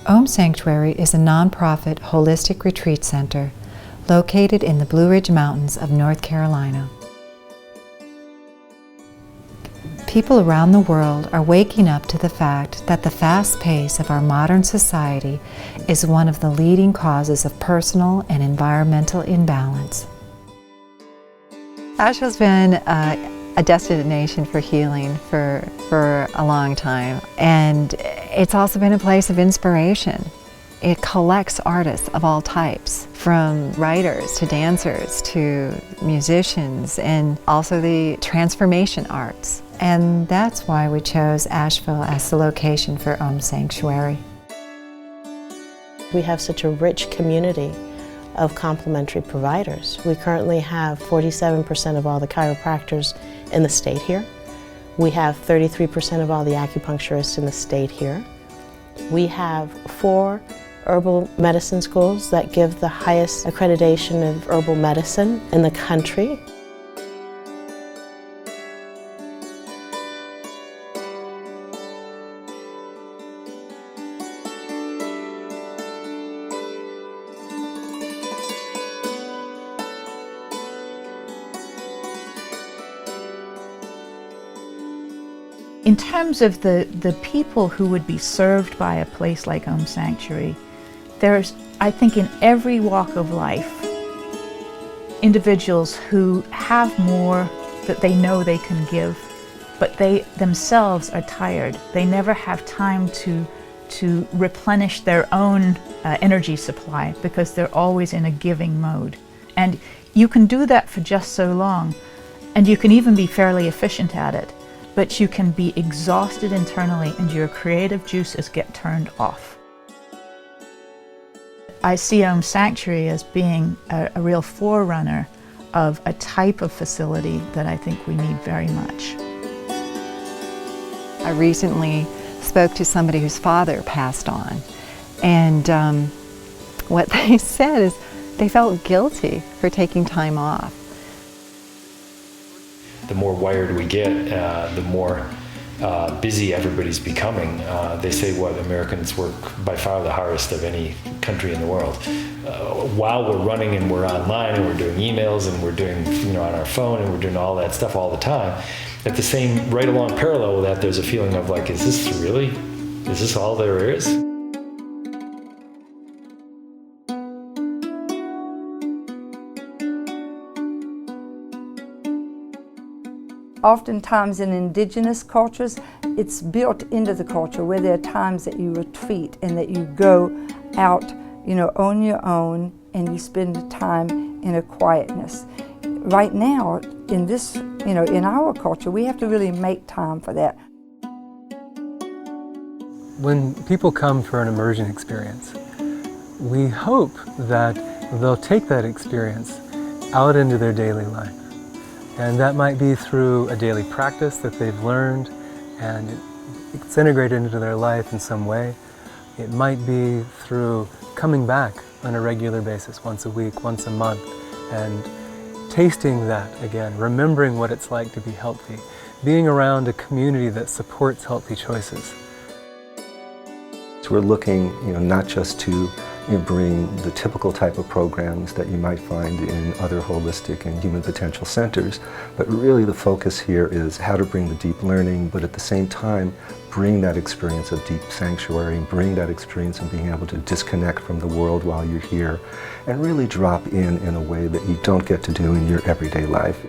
Om Sanctuary is a nonprofit holistic retreat center located in the Blue Ridge Mountains of North Carolina. People around the world are waking up to the fact that the fast pace of our modern society is one of the leading causes of personal and environmental imbalance. Asheville's been a destination for healing for a long time, and it's also been a place of inspiration. It collects artists of all types, from writers to dancers to musicians, and also the transformation arts. And that's why we chose Asheville as the location for Om Sanctuary. We have such a rich community of complementary providers. We currently have 47% of all the chiropractors in the state here. We have 33% of all the acupuncturists in the state here. We have 4 herbal medicine schools that give the highest accreditation of herbal medicine in the country. In terms of the people who would be served by a place like Om Sanctuary, there's, I think, in every walk of life, individuals who have more that they know they can give, but they themselves are tired. They never have time to replenish their own energy supply because they're always in a giving mode. And you can do that for just so long, and you can even be fairly efficient at it. But you can be exhausted internally and your creative juices get turned off. I see Om Sanctuary as being a real forerunner of a type of facility that I think we need very much. I recently spoke to somebody whose father passed on, and what they said is they felt guilty for taking time off. The more wired we get, the more busy everybody's becoming. They say what Americans work by far the hardest of any country in the world. While we're running and we're online and we're doing emails and we're doing, on our phone and we're doing all that stuff all the time, at the same, right along parallel with that, there's a feeling of like, is this all there is? Oftentimes in indigenous cultures, it's built into the culture where there are times that you retreat and that you go out, on your own, and you spend time in a quietness. Right now, in this, in our culture, we have to really make time for that. When people come for an immersion experience, we hope that they'll take that experience out into their daily life. And that might be through a daily practice that they've learned and it's integrated into their life in some way. It might be through coming back on a regular basis, once a week, once a month, and tasting that again, remembering what it's like to be healthy, being around a community that supports healthy choices. So we're looking, not just to bring the typical type of programs that you might find in other holistic and human potential centers, but really the focus here is how to bring the deep learning, but at the same time bring that experience of deep sanctuary, bring that experience of being able to disconnect from the world while you're here, and really drop in a way that you don't get to do in your everyday life.